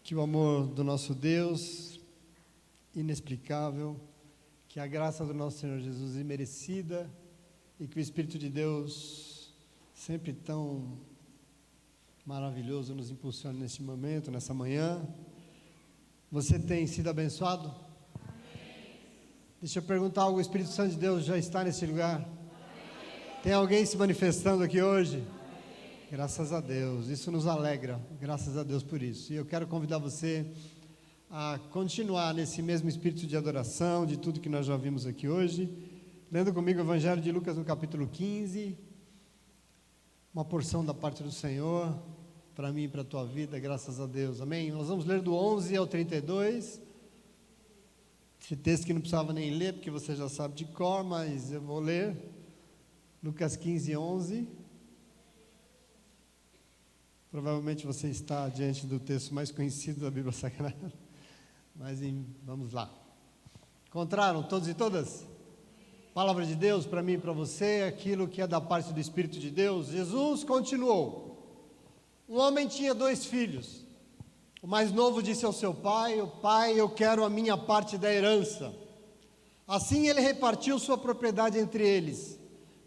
Que o amor do nosso Deus, inexplicável, que a graça do nosso Senhor Jesus imerecida e que o Espírito de Deus, sempre tão maravilhoso, nos impulsione neste momento, nessa manhã. Você tem sido abençoado? Amém. Deixa eu perguntar algo, o Espírito Santo de Deus já está nesse lugar? Amém. Tem alguém se manifestando aqui hoje? Amém. Graças a Deus, isso nos alegra, graças a Deus por isso. E eu quero convidar você a continuar nesse mesmo espírito de adoração, de tudo que nós já vimos aqui hoje, lendo comigo o Evangelho de Lucas no capítulo 15, uma porção da parte do Senhor, para mim e para a tua vida, graças a Deus, amém? Nós vamos ler do 11 ao 32, esse texto que não precisava nem ler, porque você já sabe de cor, mas eu vou ler, Lucas 15, 11, provavelmente você está diante do texto mais conhecido da Bíblia Sagrada, mas vamos lá. Encontraram todos e todas? Palavra de Deus para mim e para você, aquilo que é da parte do Espírito de Deus. Jesus continuou. Um homem tinha 2 filhos. O mais novo disse ao seu pai: pai, eu quero a minha parte da herança. Assim ele repartiu sua propriedade entre eles.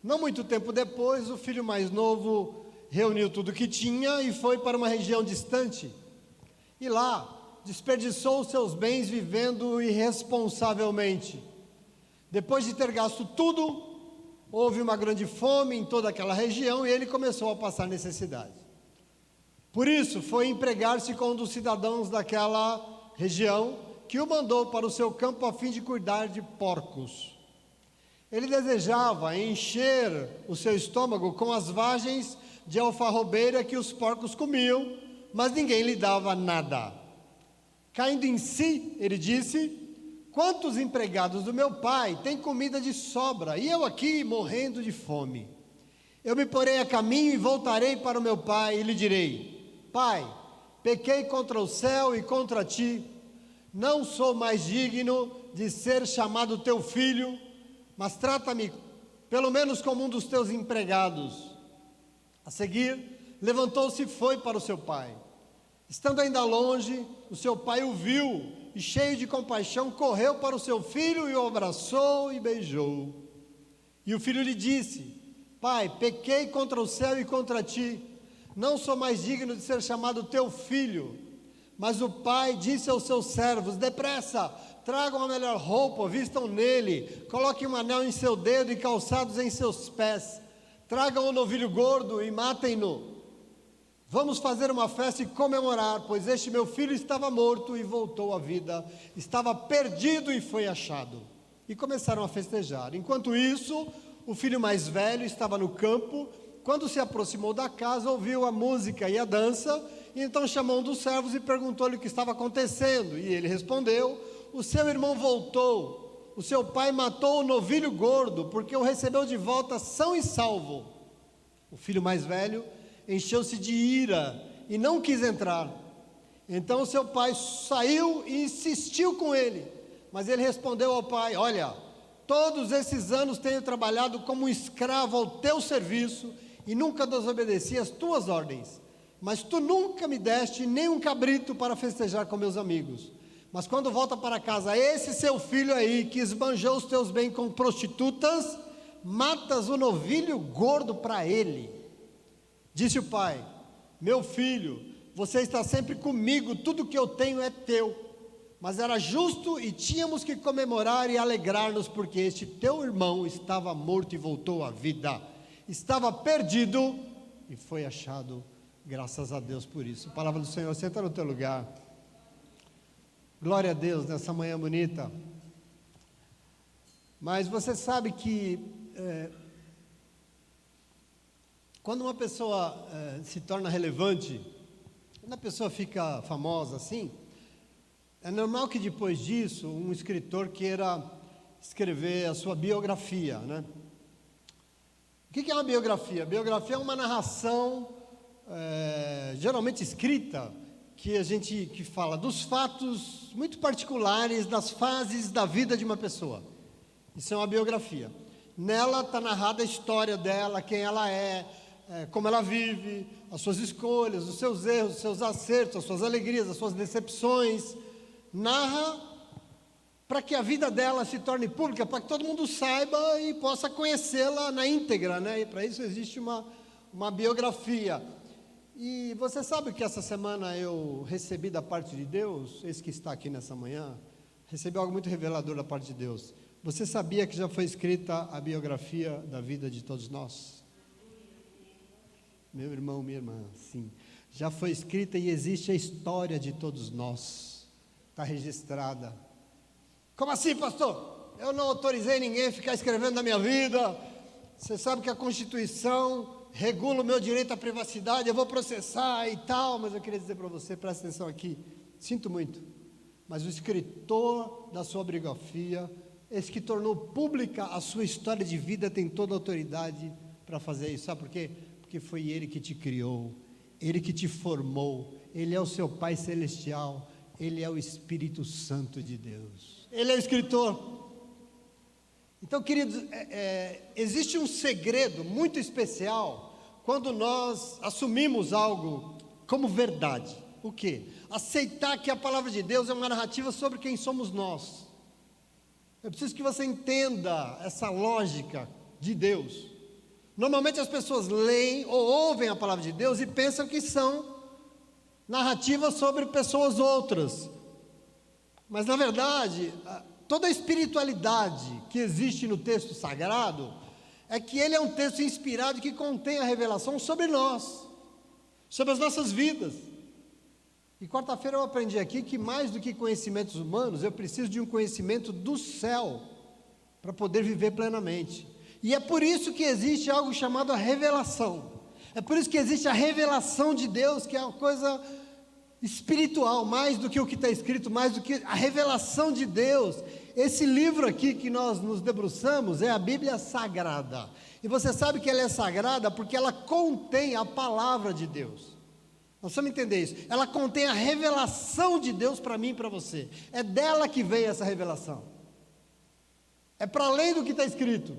Não muito tempo depois, o filho mais novo reuniu tudo o que tinha e foi para uma região distante. E lá desperdiçou os seus bens vivendo irresponsavelmente. Depois de ter gasto tudo, houve uma grande fome em toda aquela região e ele começou a passar necessidade. Por isso, foi empregar-se com um dos cidadãos daquela região, que o mandou para o seu campo a fim de cuidar de porcos. Ele desejava encher o seu estômago com as vagens de alfarrobeira que os porcos comiam, mas ninguém lhe dava nada. Caindo em si, ele disse: quantos empregados do meu pai têm comida de sobra, e eu aqui morrendo de fome? Eu me porei a caminho e voltarei para o meu pai, e lhe direi: pai, pequei contra o céu e contra ti, não sou mais digno de ser chamado teu filho, mas trata-me pelo menos como um dos teus empregados. A seguir, levantou-se e foi para o seu pai. Estando ainda longe, o seu pai o viu e, cheio de compaixão, correu para o seu filho e o abraçou e beijou. E o filho lhe disse: pai, pequei contra o céu e contra ti, não sou mais digno de ser chamado teu filho. Mas o pai disse aos seus servos: depressa, tragam a melhor roupa, vistam nele, coloquem um anel em seu dedo e calçados em seus pés, tragam um novilho gordo e matem-no. Vamos fazer uma festa e comemorar, pois este meu filho estava morto e voltou à vida, estava perdido e foi achado. E começaram a festejar. Enquanto isso, o filho mais velho estava no campo. Quando se aproximou da casa, ouviu a música e a dança, e então chamou um dos servos e perguntou-lhe o que estava acontecendo. E ele respondeu: o seu irmão voltou, o seu pai matou o novilho gordo, porque o recebeu de volta são e salvo. O filho mais velho encheu-se de ira e não quis entrar. Então o seu pai saiu e insistiu com ele, mas ele respondeu ao pai: olha, todos esses anos tenho trabalhado como um escravo ao teu serviço e nunca desobedeci às tuas ordens, mas tu nunca me deste nem um cabrito para festejar com meus amigos. Mas quando volta para casa esse seu filho aí, que esbanjou os teus bens com prostitutas, matas o novilho gordo para ele. Disse o pai: meu filho, você está sempre comigo, tudo que eu tenho é teu. Mas era justo e tínhamos que comemorar e alegrar-nos, porque este teu irmão estava morto e voltou à vida, estava perdido e foi achado. Graças a Deus por isso. Palavra do Senhor. Senta no teu lugar. Glória a Deus nessa manhã bonita. Mas você sabe que quando uma pessoa se torna relevante, quando a pessoa fica famosa assim, é normal que depois disso um escritor queira escrever a sua biografia, né? O que é uma biografia? A biografia é uma narração, geralmente escrita, que fala dos fatos muito particulares, das fases da vida de uma pessoa. Isso é uma biografia. Nela está narrada a história dela, quem ela é, como ela vive, as suas escolhas, os seus erros, os seus acertos, as suas alegrias, as suas decepções. Narra para que a vida dela se torne pública, para que todo mundo saiba e possa conhecê-la na íntegra, né? E para isso existe uma biografia. E você sabe que essa semana eu recebi da parte de Deus, esse que está aqui nessa manhã, recebi algo muito revelador da parte de Deus. Você sabia que já foi escrita a biografia da vida de todos nós? Meu irmão, minha irmã, sim. Já foi escrita e existe a história de todos nós. Está registrada. Como assim, pastor? Eu não autorizei ninguém a ficar escrevendo na minha vida. Você sabe que a Constituição regula o meu direito à privacidade, eu vou processar e tal. Mas eu queria dizer para você, presta atenção aqui. Sinto muito, mas o escritor da sua biografia, esse que tornou pública a sua história de vida, tem toda a autoridade para fazer isso. Sabe por quê? Porque foi Ele que te criou, Ele que te formou, Ele é o seu Pai Celestial, Ele é o Espírito Santo de Deus, Ele é o escritor. Então, queridos, existe um segredo muito especial quando nós assumimos algo como verdade. O quê? Aceitar que a palavra de Deus é uma narrativa sobre quem somos nós. Eu preciso que você entenda essa lógica de Deus. Normalmente as pessoas leem ou ouvem a palavra de Deus e pensam que são narrativas sobre pessoas outras. Mas na verdade, toda a espiritualidade que existe no texto sagrado é que ele é um texto inspirado que contém a revelação sobre nós, sobre as nossas vidas. E quarta-feira eu aprendi aqui que mais do que conhecimentos humanos, eu preciso de um conhecimento do céu para poder viver plenamente. E é por isso que existe algo chamado a revelação. É por isso que existe a revelação de Deus, que é uma coisa espiritual, mais do que o que está escrito, mais do que a revelação de Deus. Esse livro aqui que nós nos debruçamos é a Bíblia Sagrada. E você sabe que ela é sagrada porque ela contém a palavra de Deus. Nós precisamos entender isso. Ela contém a revelação de Deus para mim e para você. É dela que vem essa revelação. É para além do que está escrito.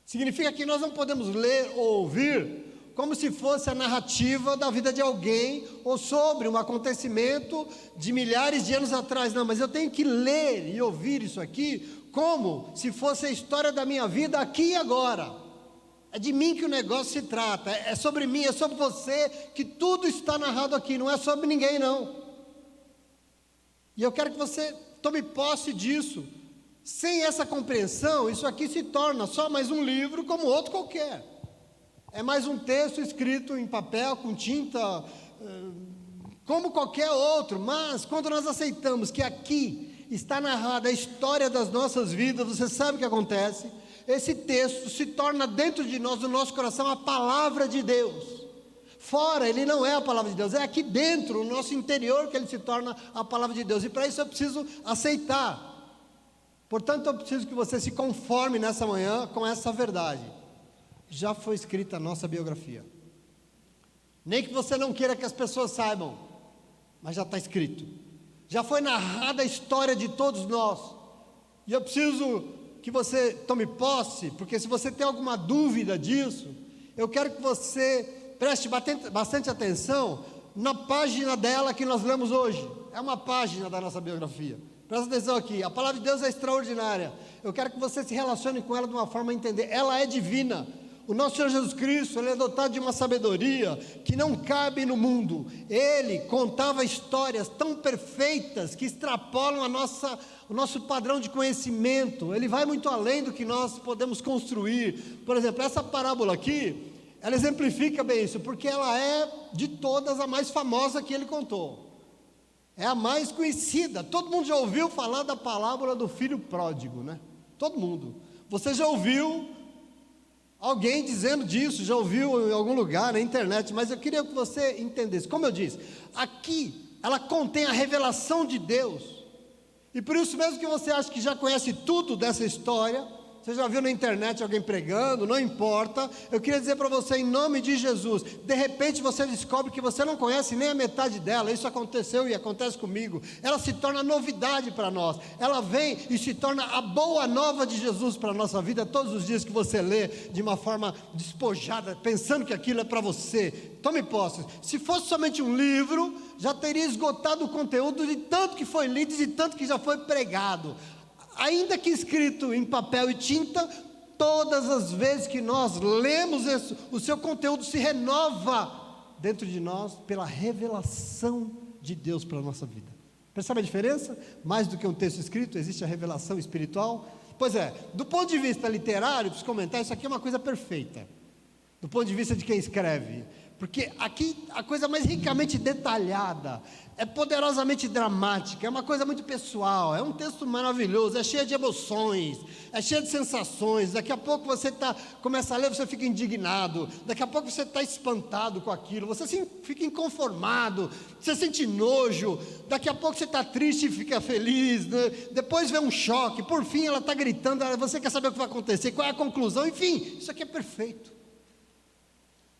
Significa que nós não podemos ler ou ouvir como se fosse a narrativa da vida de alguém ou sobre um acontecimento de milhares de anos atrás. Não, mas eu tenho que ler e ouvir isso aqui como se fosse a história da minha vida aqui e agora. É de mim que o negócio se trata, é sobre mim, é sobre você, que tudo está narrado aqui, não é sobre ninguém não. E eu quero que você tome posse disso. Sem essa compreensão, isso aqui se torna só mais um livro como outro qualquer. É mais um texto escrito em papel, com tinta, como qualquer outro. Mas quando nós aceitamos que aqui está narrada a história das nossas vidas, você sabe o que acontece? Esse texto se torna dentro de nós, no nosso coração, a palavra de Deus. Fora, ele não é a palavra de Deus, é aqui dentro, no nosso interior, que ele se torna a palavra de Deus. E para isso eu preciso aceitar. Portanto, eu preciso que você se conforme nessa manhã com essa verdade. Já foi escrita a nossa biografia. Nem que você não queira que as pessoas saibam, mas já está escrito. Já foi narrada a história de todos nós. E eu preciso que você tome posse, porque se você tem alguma dúvida disso, eu quero que você preste bastante atenção na página dela que nós lemos hoje. É uma página da nossa biografia. Presta atenção aqui, a palavra de Deus é extraordinária. Eu quero que você se relacione com ela de uma forma a entender. Ela é divina. O nosso Senhor Jesus Cristo, Ele é dotado de uma sabedoria que não cabe no mundo. Ele contava histórias tão perfeitas que extrapolam o nosso padrão de conhecimento. Ele vai muito além do que nós podemos construir. Por exemplo, essa parábola aqui, ela exemplifica bem isso, porque ela é de todas a mais famosa que Ele contou. É a mais conhecida. Todo mundo já ouviu falar da parábola do filho pródigo, né? Todo mundo. Você já ouviu alguém dizendo disso, já ouviu em algum lugar na internet, mas eu queria que você entendesse. Como eu disse, aqui ela contém a revelação de Deus. E por isso mesmo que você acha que já conhece tudo dessa história, você já viu na internet alguém pregando, não importa. Eu queria dizer para você, em nome de Jesus, de repente você descobre que você não conhece nem a metade dela. Isso aconteceu e acontece comigo. Ela se torna novidade para nós. Ela vem e se torna a boa nova de Jesus para a nossa vida todos os dias que você lê de uma forma despojada, pensando que aquilo é para você. Tome posse. Se fosse somente um livro, já teria esgotado o conteúdo de tanto que foi lido e de tanto que já foi pregado. Ainda que escrito em papel e tinta, todas as vezes que nós lemos isso, o seu conteúdo se renova dentro de nós pela revelação de Deus para a nossa vida. Percebe a diferença? Mais do que um texto escrito, existe a revelação espiritual. Pois é, do ponto de vista literário, preciso comentar, isso aqui é uma coisa perfeita. Do ponto de vista de quem escreve. Porque aqui a coisa mais ricamente detalhada, é poderosamente dramática, é uma coisa muito pessoal, é um texto maravilhoso, é cheio de emoções, é cheio de sensações. Daqui a pouco você começa a ler, você fica indignado, daqui a pouco você está espantado com aquilo, você fica inconformado, você sente nojo, daqui a pouco você está triste e fica feliz, né? Depois vem um choque, por fim ela está gritando, você quer saber o que vai acontecer, qual é a conclusão, enfim, isso aqui é perfeito.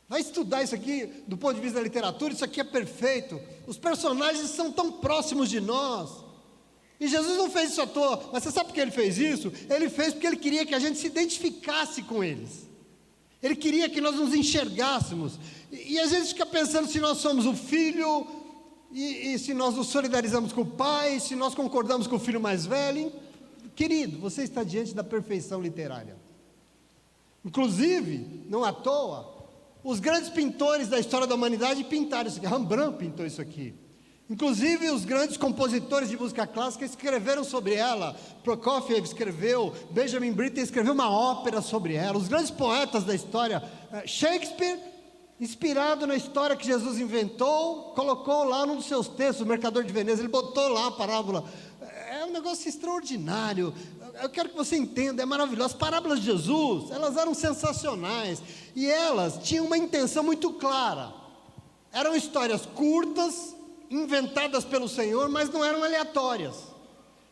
Vai estudar isso aqui do ponto de vista da literatura, isso aqui é perfeito. Os personagens são tão próximos de nós. E Jesus não fez isso à toa. Mas você sabe por que ele fez isso? Ele fez porque ele queria que a gente se identificasse com eles. Ele queria que nós nos enxergássemos. E às vezes fica pensando se nós somos o filho, e se nós nos solidarizamos com o pai, se nós concordamos com o filho mais velho. Querido, você está diante da perfeição literária. Inclusive, não à toa, os grandes pintores da história da humanidade pintaram isso aqui. Rembrandt pintou isso aqui. Inclusive os grandes compositores de música clássica escreveram sobre ela. Prokofiev escreveu, Benjamin Britten escreveu uma ópera sobre ela. Os grandes poetas da história, Shakespeare, inspirado na história que Jesus inventou, colocou lá num dos seus textos, O Mercador de Veneza, ele botou lá a parábola. É um negócio extraordinário. Eu quero que você entenda, é maravilhoso. As parábolas de Jesus, elas eram sensacionais. E elas tinham uma intenção muito clara. Eram histórias curtas, inventadas pelo Senhor, mas não eram aleatórias.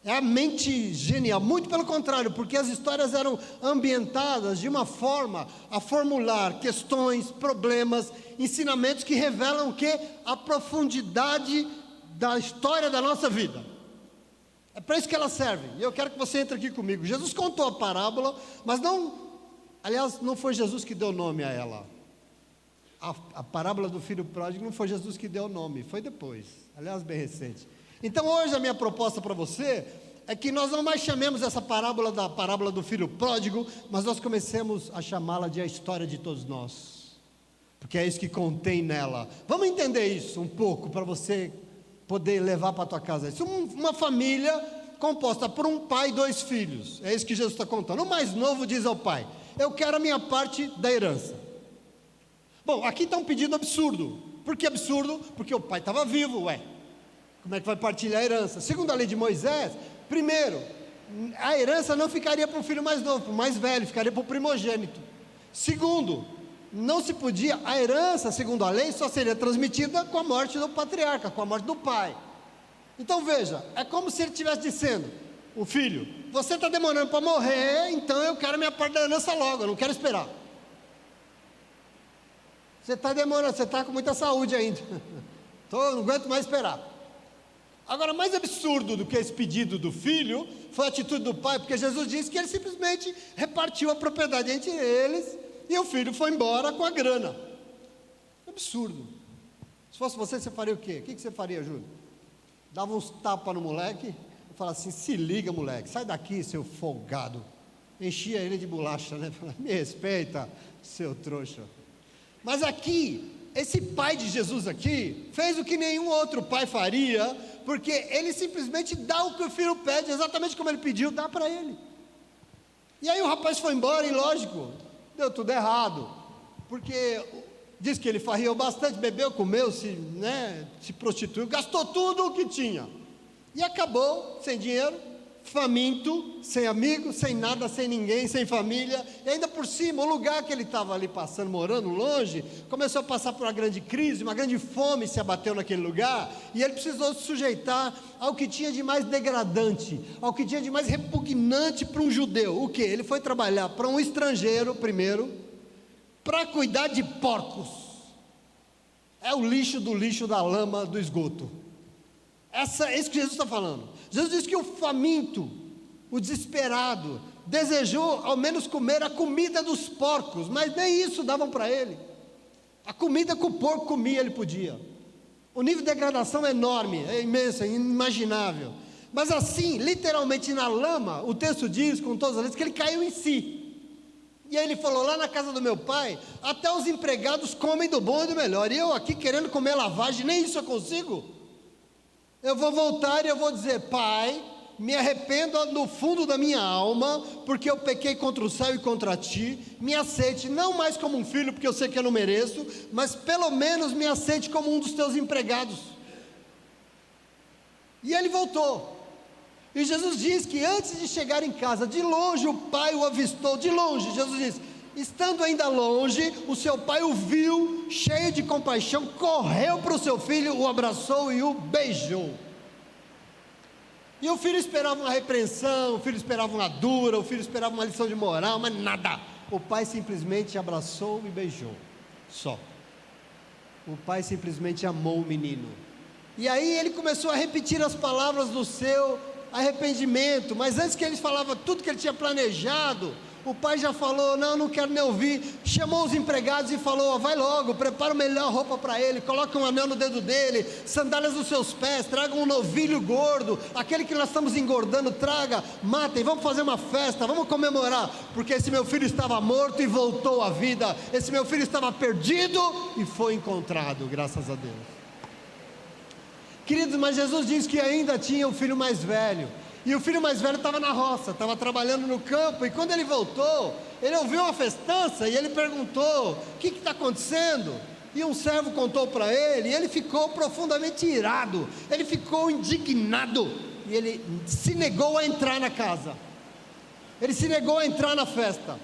É a mente genial. Muito pelo contrário, porque as histórias eram ambientadas de uma forma a formular questões, problemas, ensinamentos que revelam o quê? A profundidade da história da nossa vida. É para isso que elas servem. E eu quero que você entre aqui comigo. Jesus contou a parábola, mas não foi Jesus que deu nome a ela. A parábola do filho pródigo não foi Jesus que deu nome, foi depois. Aliás, bem recente. Então hoje a minha proposta para você é que nós não mais chamemos essa parábola da parábola do filho pródigo, mas nós comecemos a chamá-la de a história de todos nós. Porque é isso que contém nela. Vamos entender isso um pouco para você poder levar para a tua casa. Isso é uma família composta por um pai e 2 filhos. É isso que Jesus está contando. O mais novo diz ao pai: eu quero a minha parte da herança. Bom, aqui está um pedido absurdo. Por que absurdo? Porque o pai estava vivo, como é que vai partilhar a herança? Segundo a lei de Moisés, primeiro, a herança não ficaria para o filho mais novo, para o mais velho, ficaria para o primogênito. Segundo, não se podia, a herança, segundo a lei, só seria transmitida com a morte do patriarca, com a morte do pai. Então veja, é como se ele estivesse dizendo: o filho, você está demorando para morrer, então eu quero minha parte da herança logo, eu não quero esperar. Você está demorando, você está com muita saúde ainda, não aguento mais esperar. Agora, mais absurdo do que esse pedido do filho foi a atitude do pai, porque Jesus disse que ele simplesmente repartiu a propriedade entre eles, e o filho foi embora com a grana. Absurdo. Se fosse você faria o quê? O que você faria, Júlio? Dava uns tapas no moleque e falava assim: se liga, moleque, sai daqui, seu folgado. Enchia ele de bolacha, né? Falava: me respeita, seu trouxa. Mas aqui, esse pai de Jesus aqui fez o que nenhum outro pai faria, porque ele simplesmente dá o que o filho pede, exatamente como ele pediu, dá para ele. E aí o rapaz foi embora, e lógico, deu tudo errado, porque diz que ele farriou bastante, bebeu, comeu, se prostituiu, gastou tudo o que tinha, e acabou sem dinheiro, faminto, sem amigos, sem nada, sem ninguém, sem família, e ainda por cima, o lugar que ele estava ali passando, morando longe, começou a passar por uma grande crise, uma grande fome se abateu naquele lugar, e ele precisou se sujeitar ao que tinha de mais degradante, ao que tinha de mais repugnante para um judeu. O que? Ele foi trabalhar para um estrangeiro, primeiro, para cuidar de porcos. É o lixo do lixo, da lama, do esgoto. É isso que Jesus está falando. Jesus disse que o faminto, o desesperado, desejou ao menos comer a comida dos porcos, mas nem isso davam para ele. A comida que o porco comia ele podia. O nível de degradação é enorme, é imenso, é inimaginável. Mas assim, literalmente na lama, o texto diz com todas as letras que ele caiu em si. E aí ele falou: lá na casa do meu pai, até os empregados comem do bom e do melhor, e eu aqui querendo comer lavagem, nem isso eu consigo. Eu vou voltar e eu vou dizer: Pai, me arrependo no fundo da minha alma, porque eu pequei contra o céu e contra ti. Me aceite, não mais como um filho, porque eu sei que eu não mereço, mas pelo menos me aceite como um dos teus empregados. E ele voltou. E Jesus diz que antes de chegar em casa, de longe o pai o avistou, de longe. Jesus diz: estando ainda longe, o seu pai o viu, cheio de compaixão, correu para o seu filho, o abraçou e o beijou. E o filho esperava uma repreensão, o filho esperava uma dura, o filho esperava uma lição de moral, mas nada. O pai simplesmente abraçou e beijou, só. O pai simplesmente amou o menino. E aí ele começou a repetir as palavras do seu arrependimento, mas antes que ele falava tudo que ele tinha planejado, o pai já falou: não quero nem ouvir. Chamou os empregados e falou: vai logo, prepara a melhor roupa para ele, coloca um anel no dedo dele, sandálias nos seus pés, traga um novilho gordo, aquele que nós estamos engordando, traga, matem, vamos fazer uma festa, vamos comemorar, porque esse meu filho estava morto e voltou à vida, esse meu filho estava perdido e foi encontrado, graças a Deus. Queridos, mas Jesus diz que ainda tinha o filho mais velho. E o filho mais velho estava na roça, estava trabalhando no campo, e quando ele voltou, ele ouviu uma festança, e ele perguntou: o que está acontecendo? E um servo contou para ele, e ele ficou profundamente irado, ele ficou indignado, e ele se negou a entrar na casa, ele se negou a entrar na festa.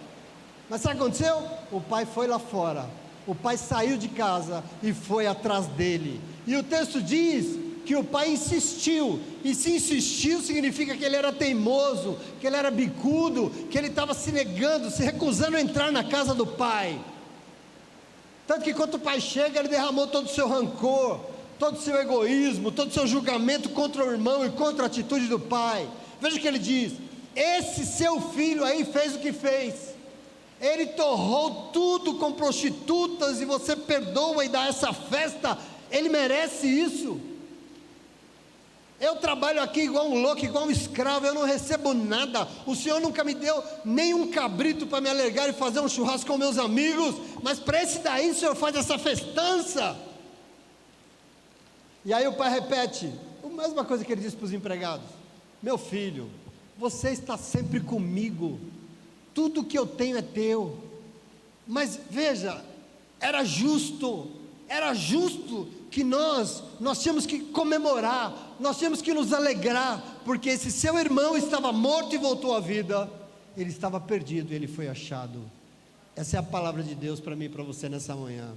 Mas sabe o que aconteceu? O pai foi lá fora, o pai saiu de casa e foi atrás dele, e o texto diz que o pai insistiu, e se insistiu significa que ele era teimoso, que ele era bicudo, que ele estava se negando, se recusando a entrar na casa do pai. Tanto que quando o pai chega, ele derramou todo o seu rancor, todo o seu egoísmo, todo o seu julgamento contra o irmão e contra a atitude do pai. Veja o que ele diz: esse seu filho aí fez o que fez, ele torrou tudo com prostitutas, e você perdoa e dá essa festa, ele merece isso. Eu trabalho aqui igual um louco, igual um escravo, eu não recebo nada, o Senhor nunca me deu nem um cabrito para me alegrar e fazer um churrasco com meus amigos, mas para esse daí o Senhor faz essa festança. E aí o pai repete a mesma coisa que ele disse para os empregados: meu filho, você está sempre comigo, tudo que eu tenho é teu. Mas veja, era justo que nós tínhamos que comemorar, nós tínhamos que nos alegrar, porque esse seu irmão estava morto e voltou à vida, ele estava perdido e ele foi achado. Essa é a palavra de Deus para mim e para você nessa manhã.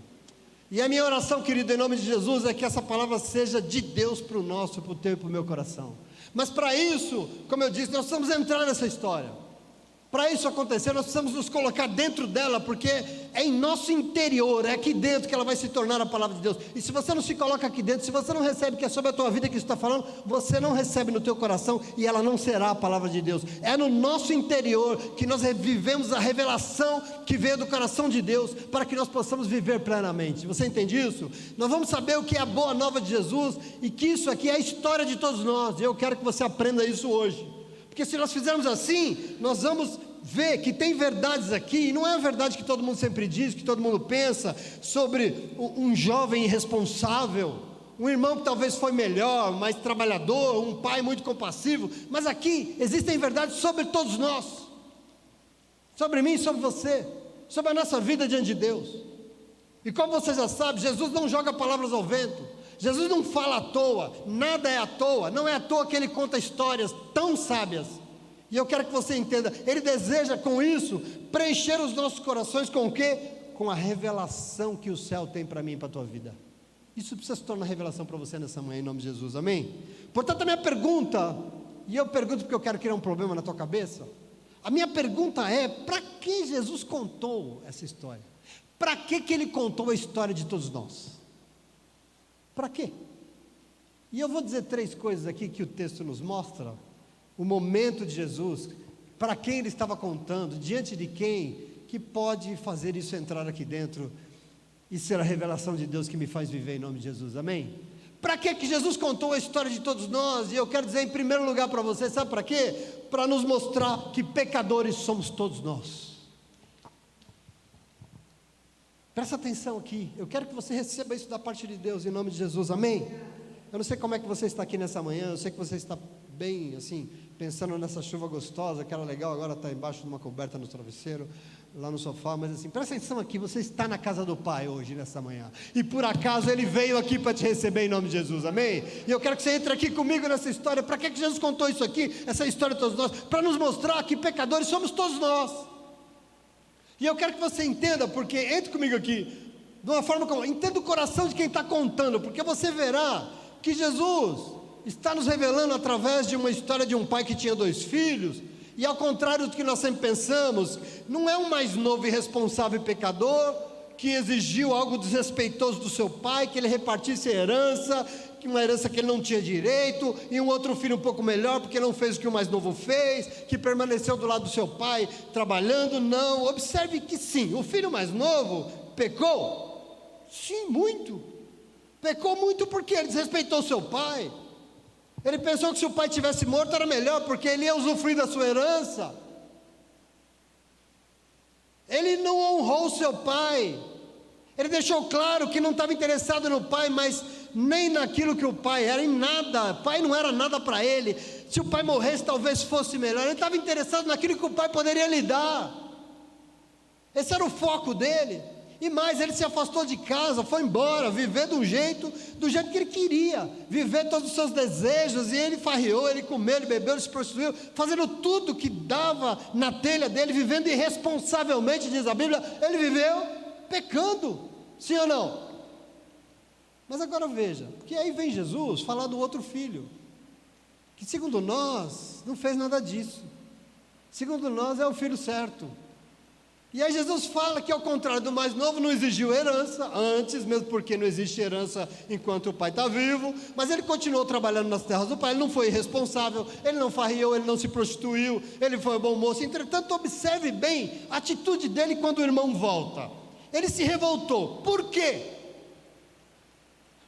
E a minha oração, querido, em nome de Jesus, é que essa palavra seja de Deus para o nosso, para o teu e para o meu coração. Mas para isso, como eu disse, nós precisamos entrar nessa história. Para isso acontecer, nós precisamos nos colocar dentro dela, porque é em nosso interior, é aqui dentro que ela vai se tornar a palavra de Deus. E se você não se coloca aqui dentro, se você não recebe que é sobre a tua vida que isso está falando, você não recebe no teu coração, e ela não será a palavra de Deus. É no nosso interior que nós vivemos a revelação que veio do coração de Deus, para que nós possamos viver plenamente. Você entende isso? Nós vamos saber o que é a boa nova de Jesus, e que isso aqui é a história de todos nós, e eu quero que você aprenda isso hoje. Porque se nós fizermos assim, nós vamos ver que tem verdades aqui, e não é a verdade que todo mundo sempre diz, que todo mundo pensa, sobre um jovem irresponsável, um irmão que talvez foi melhor, mais trabalhador, um pai muito compassivo, mas aqui existem verdades sobre todos nós, sobre mim e sobre você, sobre a nossa vida diante de Deus. E como você já sabe, Jesus não joga palavras ao vento. Jesus não fala à toa, nada é à toa, não é à toa que ele conta histórias tão sábias. E eu quero que você entenda, ele deseja com isso preencher os nossos corações com o quê? Com a revelação que o céu tem para mim e para a tua vida. Isso precisa se tornar revelação para você nessa manhã, em nome de Jesus, amém? Portanto, a minha pergunta, e eu pergunto porque eu quero criar um problema na tua cabeça, a minha pergunta é, para que Jesus contou essa história? Para que ele contou a história de todos nós? Para quê? E eu vou dizer 3 coisas aqui que o texto nos mostra, o momento de Jesus, para quem ele estava contando, diante de quem, que pode fazer isso entrar aqui dentro, e ser a revelação de Deus que me faz viver em nome de Jesus, amém? Para que Jesus contou a história de todos nós? E eu quero dizer em primeiro lugar para você, sabe para quê? Para nos mostrar que pecadores somos todos nós. Presta atenção aqui, eu quero que você receba isso da parte de Deus, em nome de Jesus, amém? Eu não sei como é que você está aqui nessa manhã, eu sei que você está bem, assim, pensando nessa chuva gostosa, que era legal agora estar embaixo de uma coberta no travesseiro, lá no sofá, mas assim, presta atenção aqui, você está na casa do Pai hoje, nessa manhã, e por acaso Ele veio aqui para te receber em nome de Jesus, amém? E eu quero que você entre aqui comigo nessa história. Para que Jesus contou isso aqui, essa história de todos nós? Para nos mostrar que pecadores somos todos nós. E eu quero que você entenda, porque, entre comigo aqui, de uma forma como, entenda o coração de quem está contando, porque você verá que Jesus está nos revelando através de uma história de um pai que tinha 2 filhos, e ao contrário do que nós sempre pensamos, não é um mais novo e irresponsável pecador, que exigiu algo desrespeitoso do seu pai, que ele repartisse a herança, uma herança que ele não tinha direito, e um outro filho um pouco melhor, porque não fez o que o mais novo fez, que permaneceu do lado do seu pai, trabalhando. Não, observe que sim, o filho mais novo pecou, sim, muito, pecou muito porque ele desrespeitou seu pai, ele pensou que se o pai tivesse morto era melhor, porque ele ia usufruir da sua herança, ele não honrou seu pai, ele deixou claro que não estava interessado no pai, mas nem naquilo que o pai era, em nada, o pai não era nada para ele, se o pai morresse talvez fosse melhor, ele estava interessado naquilo que o pai poderia lhe dar, esse era o foco dele, e mais, ele se afastou de casa, foi embora, viver do jeito que ele queria, viver todos os seus desejos, e ele farriou, ele comeu, ele bebeu, ele se prostituiu, fazendo tudo que dava na telha dele, vivendo irresponsavelmente, diz a Bíblia, ele viveu pecando, sim ou não? Mas agora veja, porque aí vem Jesus falar do outro filho, que segundo nós, não fez nada disso, segundo nós é o filho certo, e aí Jesus fala que ao contrário do mais novo, não exigiu herança, antes, mesmo porque não existe herança enquanto o pai está vivo, mas ele continuou trabalhando nas terras do pai, ele não foi irresponsável, ele não farriou, ele não se prostituiu, ele foi um bom moço. Entretanto, observe bem a atitude dele quando o irmão volta, ele se revoltou, por quê?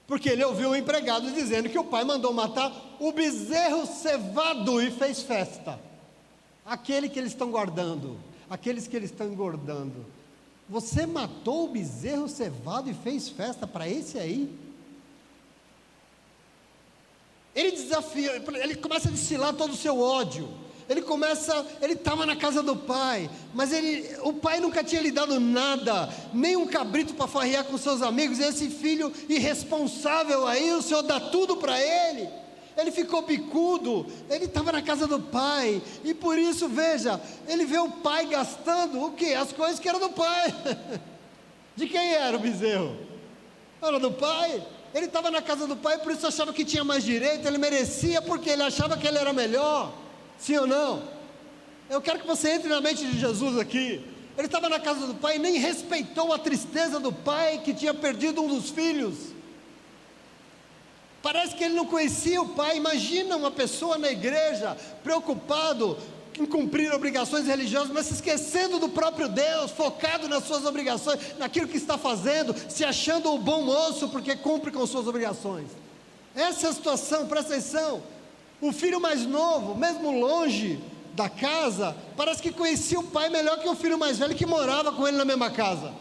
Porque ele ouviu o empregado dizendo que o pai mandou matar o bezerro cevado e fez festa, aquele que eles estão guardando, aqueles que eles estão engordando. Você matou o bezerro cevado e fez festa para esse aí? Ele desafia, ele começa a destilar todo o seu ódio, ele estava na casa do pai, mas o pai nunca tinha lhe dado nada, nem um cabrito para farrear com seus amigos, e esse filho irresponsável aí, o Senhor dá tudo para ele, ele ficou bicudo, ele estava na casa do pai, e por isso, veja, ele vê o pai gastando, o quê? As coisas que eram do pai, de quem era o bezerro? Era do pai, ele estava na casa do pai, por isso achava que tinha mais direito, ele merecia, porque ele achava que ele era melhor, sim ou não? Eu quero que você entre na mente de Jesus aqui, ele estava na casa do pai e nem respeitou a tristeza do pai, que tinha perdido um dos filhos, parece que ele não conhecia o pai. Imagina uma pessoa na igreja, preocupado em cumprir obrigações religiosas, mas se esquecendo do próprio Deus, focado nas suas obrigações, naquilo que está fazendo, se achando um bom moço, porque cumpre com suas obrigações. Essa é a situação, presta atenção, o filho mais novo, mesmo longe da casa, parece que conhecia o pai melhor que o filho mais velho, que morava com ele na mesma casa,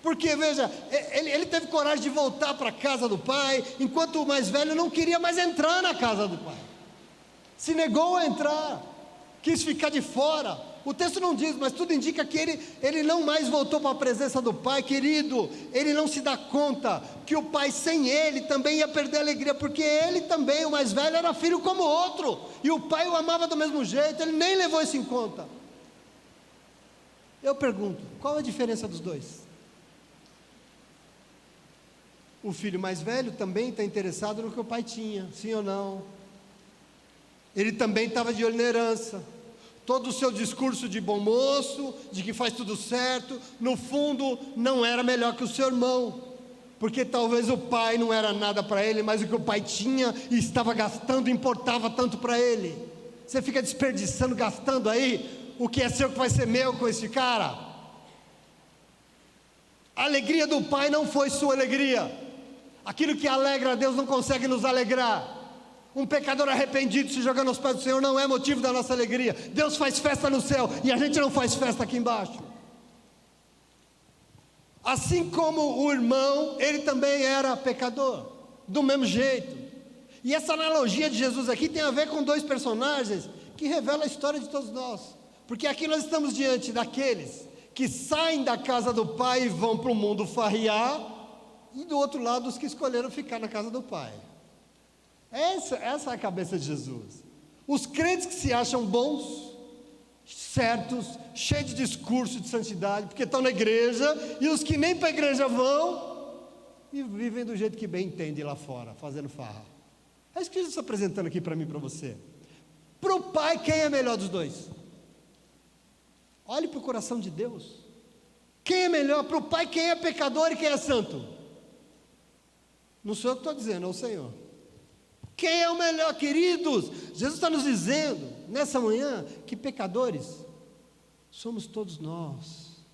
porque veja, ele teve coragem de voltar para a casa do pai, enquanto o mais velho não queria mais entrar na casa do pai, se negou a entrar. quis ficar de fora. O texto não diz, mas tudo indica que ele não mais voltou para a presença do pai. Querido, ele não se dá conta que o pai sem ele também ia perder a alegria, porque ele também, o mais velho, era filho como o outro, e o pai o amava do mesmo jeito, ele nem levou isso em conta. Eu pergunto, qual a diferença dos dois? O filho mais velho também está interessado no que o pai tinha, sim ou não? Ele também estava de olho na herança. Todo o seu discurso de bom moço, de que faz tudo certo, no fundo não era melhor que o seu irmão, porque talvez o pai não era nada para ele, mas o que o pai tinha e estava gastando importava tanto para ele. Você fica desperdiçando, gastando aí, o que é seu que vai ser meu com esse cara? A alegria do pai não foi sua alegria. Aquilo que alegra a Deus não consegue nos alegrar. Um pecador arrependido se jogando aos pés do Senhor não é motivo da nossa alegria. Deus faz festa no céu e a gente não faz festa aqui embaixo. Assim como o irmão, ele também era pecador, do mesmo jeito. E essa analogia de Jesus aqui tem a ver com dois personagens que revelam a história de todos nós. Porque aqui nós estamos diante daqueles que saem da casa do pai e vão para o mundo farriar, e do outro lado os que escolheram ficar na casa do pai. Essa é a cabeça de Jesus. Os crentes que se acham bons, certos, cheios de discurso de santidade, porque estão na igreja, e os que nem para a igreja vão, e vivem do jeito que bem entendem lá fora, fazendo farra. É isso que Jesus está apresentando aqui para mim e para você. Para o pai, quem é melhor dos dois? Olhe para o coração de Deus. Quem é melhor? Para o pai, quem é pecador e quem é santo? Não sou eu que estou dizendo, é o Senhor. Quem é o melhor, queridos? Jesus está nos dizendo, nessa manhã, que pecadores somos todos nós.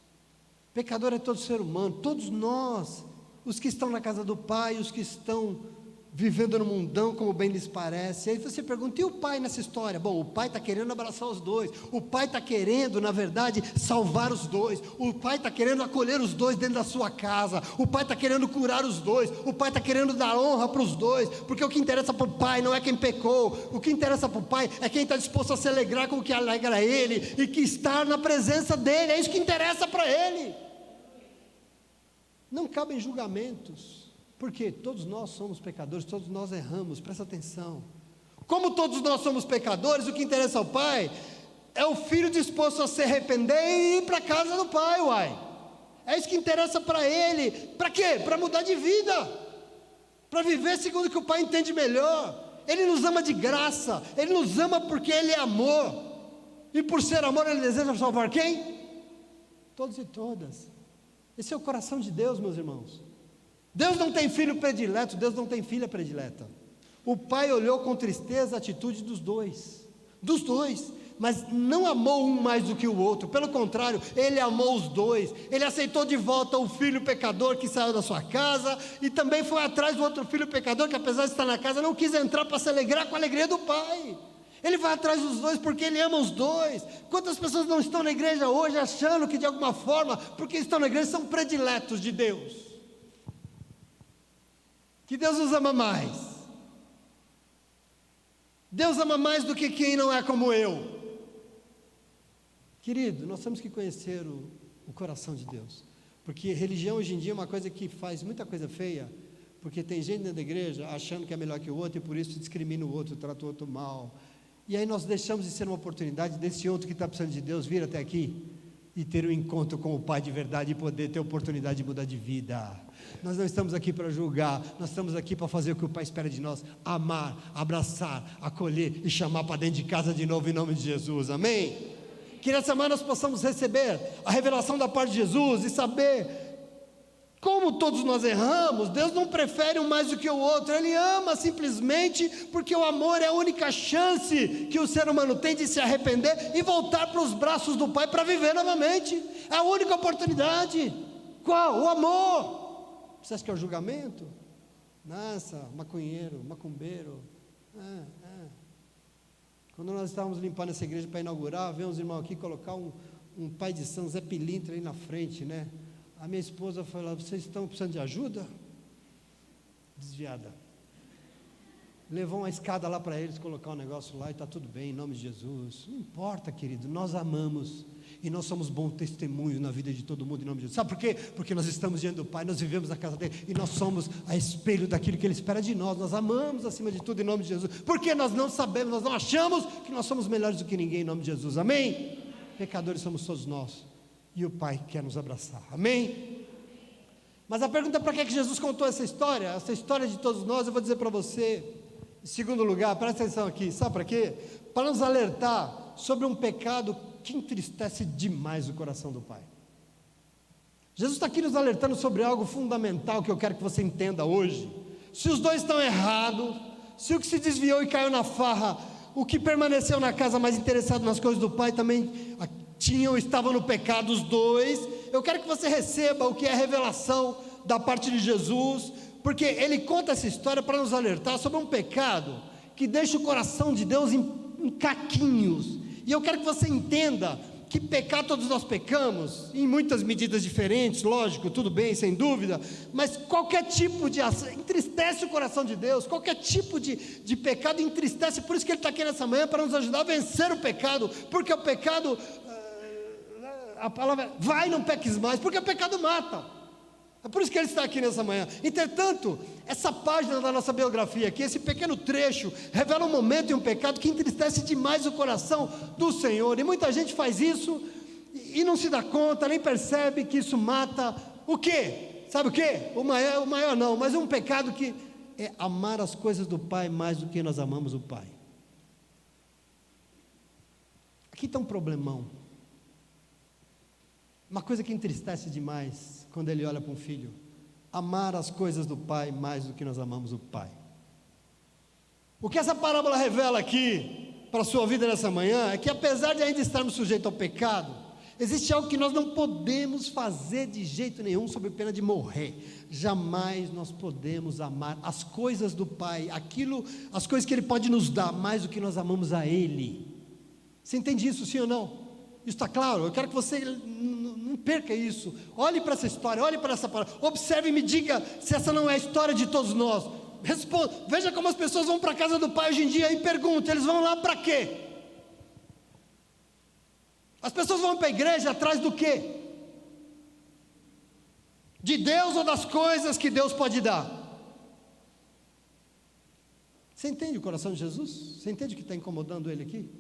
Pecador é todo ser humano, todos nós, os que estão na casa do Pai, os que estão vivendo no mundão como bem lhes parece. Aí você pergunta, e o pai nessa história? Bom, o pai está querendo abraçar os dois, o pai está querendo, na verdade, salvar os dois, o pai está querendo acolher os dois dentro da sua casa, o pai está querendo curar os dois, o pai está querendo dar honra para os dois, porque o que interessa para o pai não é quem pecou, o que interessa para o pai é quem está disposto a se alegrar com o que alegra ele, e que está na presença dele, é isso que interessa para ele. Não cabem julgamentos, porque todos nós somos pecadores, todos nós erramos, presta atenção. Como todos nós somos pecadores, o que interessa ao pai é o filho disposto a se arrepender e ir para a casa do pai, uai. É isso que interessa para ele. Para quê? Para mudar de vida, para viver segundo o que o pai entende melhor. Ele nos ama de graça, ele nos ama porque ele é amor, e por ser amor ele deseja salvar quem? Todos e todas. Esse é o coração de Deus, meus irmãos. Deus não tem filho predileto, Deus não tem filha predileta. O pai olhou com tristeza a atitude dos dois, mas não amou um mais do que o outro, pelo contrário, ele amou os dois, ele aceitou de volta o filho pecador que saiu da sua casa, e também foi atrás do outro filho pecador que, apesar de estar na casa, não quis entrar para se alegrar com a alegria do pai. Ele vai atrás dos dois porque ele ama os dois. Quantas pessoas não estão na igreja hoje achando que de alguma forma, porque estão na igreja, são prediletos de Deus? Que Deus os ama mais. Deus ama mais do que quem não é como eu. Querido, nós temos que conhecer o coração de Deus, porque religião hoje em dia é uma coisa que faz muita coisa feia, porque tem gente dentro da igreja achando que é melhor que o outro, e por isso discrimina o outro, trata o outro mal, e aí nós deixamos de ser uma oportunidade desse outro que está precisando de Deus vir até aqui e ter um encontro com o Pai de verdade, e poder ter oportunidade de mudar de vida. Nós não estamos aqui para julgar, nós estamos aqui para fazer o que o Pai espera de nós: amar, abraçar, acolher e chamar para dentro de casa de novo, em nome de Jesus, amém? Que nessa semana nós possamos receber a revelação da parte de Jesus e saber como todos nós erramos. Deus não prefere um mais do que o outro, Ele ama simplesmente porque o amor é a única chance que o ser humano tem de se arrepender e voltar para os braços do Pai para viver novamente. É a única oportunidade. Qual? O amor. Você acha que é o julgamento? Nossa, maconheiro, macumbeiro. Quando nós estávamos limpando essa igreja para inaugurar, veio uns irmãos aqui colocar um pai de São Zé Pilintra aí na frente, né? A minha esposa falou: vocês estão precisando de ajuda? Desviada. levou uma escada lá para eles, colocar um negócio lá e está tudo bem, em nome de Jesus. Não importa, querido, nós amamos e nós somos bom testemunho na vida de todo mundo, em nome de Jesus. Sabe por quê? Porque nós estamos diante do Pai, nós vivemos na casa dele e nós somos a espelho daquilo que ele espera de nós. Nós amamos acima de tudo, em nome de Jesus, porque nós não sabemos, nós não achamos que nós somos melhores do que ninguém, em nome de Jesus. Amém? Pecadores somos todos nós e o Pai quer nos abraçar. Amém? Mas a pergunta é: para que Jesus contou essa história de todos nós? Eu vou dizer para você, em segundo lugar, presta atenção aqui, sabe para quê? Para nos alertar sobre um pecado que entristece demais o coração do Pai. Jesus está aqui nos alertando sobre algo fundamental que eu quero que você entenda hoje. Se os dois estão errados, se o que se desviou e caiu na farra, o que permaneceu na casa mais interessado nas coisas do Pai também estavam no pecado, os dois. Eu quero que você receba o que é a revelação da parte de Jesus, porque ele conta essa história para nos alertar sobre um pecado que deixa o coração de Deus em caquinhos. E eu quero que você entenda que pecar todos nós pecamos, em muitas medidas diferentes, lógico, tudo bem, sem dúvida, mas qualquer tipo de ação entristece o coração de Deus, qualquer tipo de pecado entristece. Por isso que ele está aqui nessa manhã, para nos ajudar a vencer o pecado, porque o pecado, a palavra vai, não peques mais, porque o pecado mata. É por isso que ele está aqui nessa manhã. Entretanto, essa página da nossa biografia aqui, esse pequeno trecho, revela um momento e um pecado que entristece demais o coração do Senhor, e muita gente faz isso e não se dá conta, nem percebe que isso mata o quê? Sabe o quê? O maior não, mas um pecado que é amar as coisas do Pai mais do que nós amamos o Pai. Aqui está um problemão, uma coisa que entristece demais quando ele olha para um filho: amar as coisas do Pai mais do que nós amamos o Pai. O que essa parábola revela aqui para a sua vida nessa manhã é que, apesar de ainda estarmos sujeitos ao pecado, existe algo que nós não podemos fazer de jeito nenhum, sob pena de morrer. Jamais nós podemos amar as coisas do Pai, as coisas que Ele pode nos dar, mais do que nós amamos a Ele. Você entende isso, sim ou não? Isso está claro? Eu quero que você não perca isso. Olhe para essa história, olhe para essa palavra, observe e me diga se essa não é a história de todos nós. Veja como as pessoas vão para a casa do Pai hoje em dia e perguntam: eles vão lá para quê? As pessoas vão para a igreja atrás do quê? De Deus ou das coisas que Deus pode dar? Você entende o coração de Jesus? Você entende o que está incomodando ele aqui?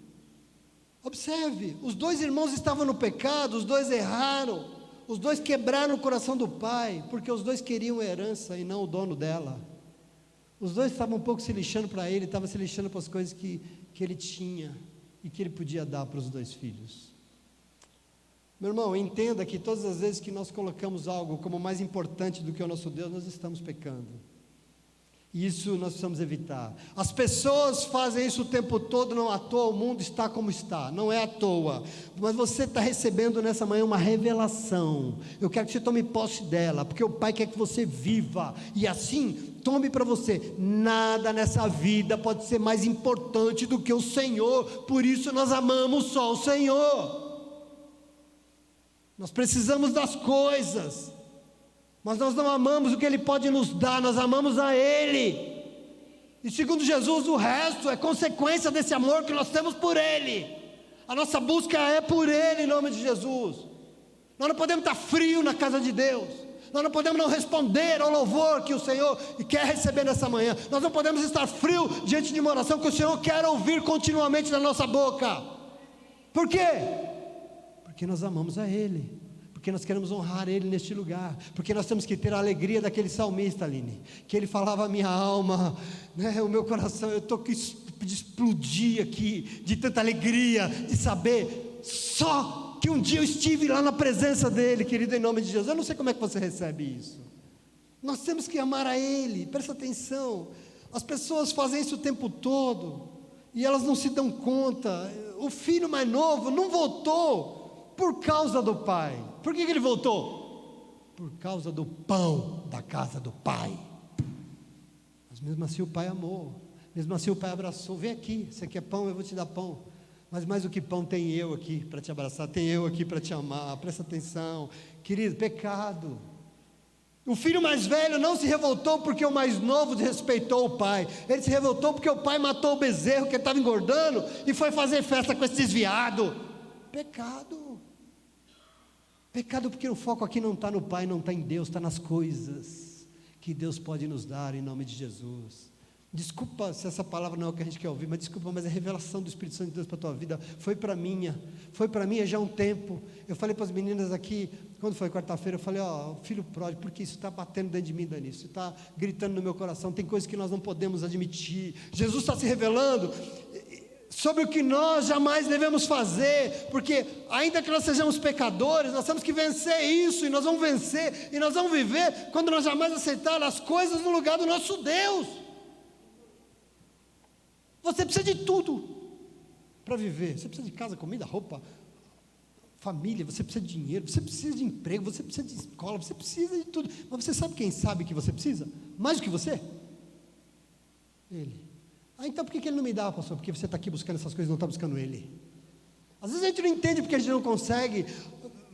Observe, os dois irmãos estavam no pecado, os dois erraram, os dois quebraram o coração do Pai, porque os dois queriam herança e não o dono dela. Os dois estavam um pouco se lixando para ele, estavam se lixando para as coisas que ele tinha e que ele podia dar para os dois filhos. Meu irmão, entenda que todas as vezes que nós colocamos algo como mais importante do que o nosso Deus, nós estamos pecando. Isso nós precisamos evitar. As pessoas fazem isso o tempo todo, não à toa. O mundo está como está, não é à toa. Mas você está recebendo nessa manhã uma revelação. Eu quero que você tome posse dela, porque o Pai quer que você viva. E assim, tome para você: nada nessa vida pode ser mais importante do que o Senhor. Por isso nós amamos só o Senhor. Nós precisamos das coisas, mas nós não amamos o que Ele pode nos dar, nós amamos a Ele. E segundo Jesus, o resto é consequência desse amor que nós temos por Ele. A nossa busca é por Ele, em nome de Jesus. Nós não podemos estar frio na casa de Deus. Nós não podemos não responder ao louvor que o Senhor quer receber nessa manhã. Nós não podemos estar frio diante de uma oração que o Senhor quer ouvir continuamente na nossa boca. Por quê? Porque nós amamos a Ele. Porque nós queremos honrar Ele neste lugar, porque nós temos que ter a alegria daquele salmista, Aline, que ele falava: a minha alma, né, o meu coração, eu estou de explodir aqui, de tanta alegria, de saber só que um dia eu estive lá na presença dEle, querido, em nome de Jesus. Eu não sei como é que você recebe isso. Nós temos que amar a Ele, presta atenção. As pessoas fazem isso o tempo todo, e elas não se dão conta. O filho mais novo não voltou por causa do pai. Por que ele voltou? Por causa do pão da casa do Pai. Mas mesmo assim o Pai amou, mesmo assim o Pai abraçou: vem aqui, você quer pão, eu vou te dar pão. Mas mais do que pão, tem eu aqui para te abraçar, tem eu aqui para te amar. Presta atenção, querido, pecado. O filho mais velho não se revoltou porque o mais novo desrespeitou o pai. Ele se revoltou porque o pai matou o bezerro que ele estava engordando e foi fazer festa com esse desviado. Pecado. Pecado porque o foco aqui não está no pai, não está em Deus, está nas coisas que Deus pode nos dar em nome de Jesus. Desculpa se essa palavra não é o que a gente quer ouvir, mas desculpa, mas é a revelação do Espírito Santo de Deus para a tua vida. Foi para mim já há um tempo. Eu falei para as meninas aqui, quando foi quarta-feira, eu falei, filho pródigo, porque isso está batendo dentro de mim, Dani, isso está gritando no meu coração, tem coisas que nós não podemos admitir. Jesus está se revelando sobre o que nós jamais devemos fazer, porque ainda que nós sejamos pecadores, nós temos que vencer isso, e nós vamos vencer, e nós vamos viver, quando nós jamais aceitar as coisas no lugar do nosso Deus. Você precisa de tudo para viver. Você precisa de casa, comida, roupa, família, você precisa de dinheiro, você precisa de emprego, você precisa de escola, você precisa de tudo. Mas você sabe quem sabe que você precisa? Mais do que você? Ele. Então por que ele não me dá, pastor? Porque você está aqui buscando essas coisas e não está buscando Ele. Às vezes a gente não entende porque a gente não consegue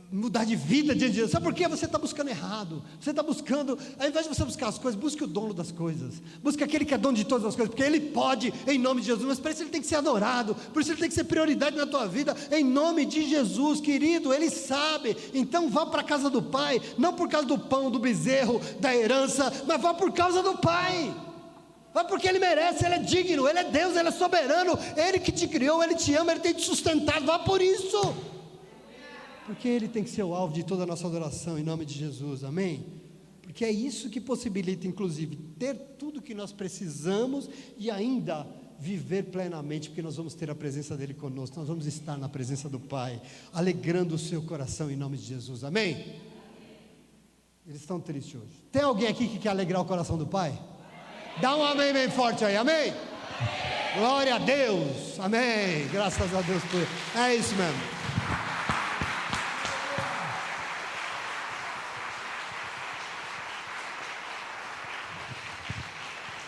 mudar de vida diante de Deus. Sabe por quê? Você está buscando errado. Você está buscando, ao invés de você buscar as coisas, busque o dono das coisas. Busque aquele que é dono de todas as coisas, porque Ele pode, em nome de Jesus. Mas para isso Ele tem que ser adorado, por isso Ele tem que ser prioridade na tua vida, em nome de Jesus, querido. Ele sabe. Então vá para a casa do Pai, não por causa do pão, do bezerro, da herança, mas vá por causa do Pai. Vá porque Ele merece, Ele é digno, Ele é Deus, Ele é soberano, Ele que te criou, Ele te ama, Ele tem te sustentado. Vá por isso, porque Ele tem que ser o alvo de toda a nossa adoração, em nome de Jesus, amém? Porque é isso que possibilita, inclusive, ter tudo que nós precisamos e ainda viver plenamente, porque nós vamos ter a presença dEle conosco, nós vamos estar na presença do Pai, alegrando o seu coração, em nome de Jesus, amém? Eles estão tristes hoje. Tem alguém aqui que quer alegrar o coração do Pai? Dá um amém bem forte aí, amém? Amém. Glória a Deus, amém, graças a Deus por isso. É isso mesmo.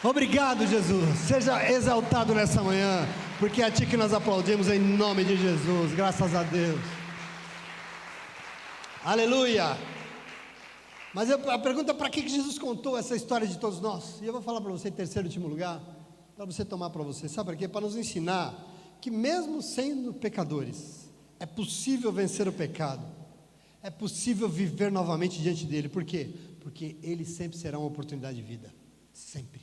Obrigado, Jesus, seja exaltado nessa manhã, porque é a Ti que nós aplaudimos em nome de Jesus, graças a Deus. Aleluia. Mas a pergunta é para que Jesus contou essa história de todos nós? E eu vou falar para você em terceiro e último lugar, para você tomar para você. Sabe para quê? Para nos ensinar que mesmo sendo pecadores, é possível vencer o pecado. É possível viver novamente diante dEle. Por quê? Porque Ele sempre será uma oportunidade de vida. Sempre.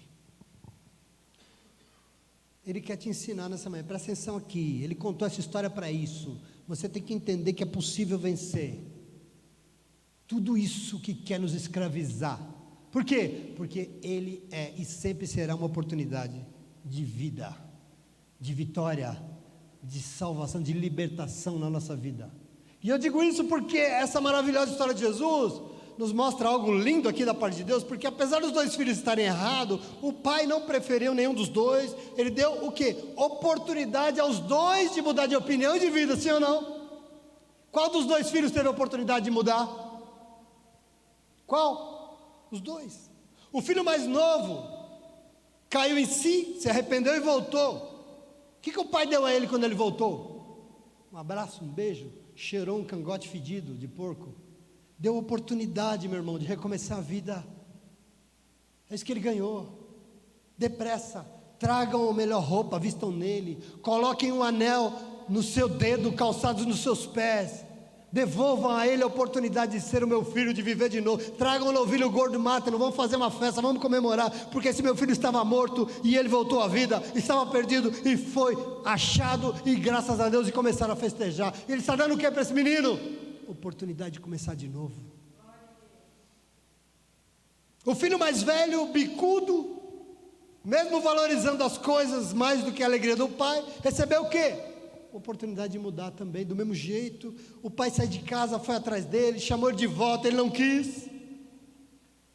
Ele quer te ensinar nessa manhã. Presta atenção aqui. Ele contou essa história para isso. Você tem que entender que é possível vencer tudo isso que quer nos escravizar. Por quê? Porque Ele é e sempre será uma oportunidade de vida, de vitória, de salvação, de libertação na nossa vida. E eu digo isso porque essa maravilhosa história de Jesus nos mostra algo lindo aqui da parte de Deus, porque apesar dos dois filhos estarem errados, o pai não preferiu nenhum dos dois. Ele deu o quê? Oportunidade aos dois de mudar de opinião e de vida, sim ou não? Qual dos dois filhos teve a oportunidade de mudar? Qual? Os dois. O filho mais novo caiu em si, se arrependeu e voltou. O que o pai deu a ele quando ele voltou? Um abraço, um beijo, cheirou um cangote fedido de porco. Deu oportunidade, meu irmão, de recomeçar a vida. É isso que ele ganhou. Depressa, tragam a melhor roupa, vistam nele, coloquem um anel no seu dedo, calçados nos seus pés. Devolvam a ele a oportunidade de ser o meu filho, de viver de novo. Tragam um novilho gordo e matem, vamos fazer uma festa, vamos comemorar, porque esse meu filho estava morto e ele voltou à vida, estava perdido e foi achado, e graças a Deus, e começaram a festejar. Ele está dando o que para esse menino? Oportunidade de começar de novo. O filho mais velho, bicudo, mesmo valorizando as coisas mais do que a alegria do pai, recebeu o quê? Oportunidade de mudar também, do mesmo jeito. O pai saiu de casa, foi atrás dele, chamou ele de volta, ele não quis.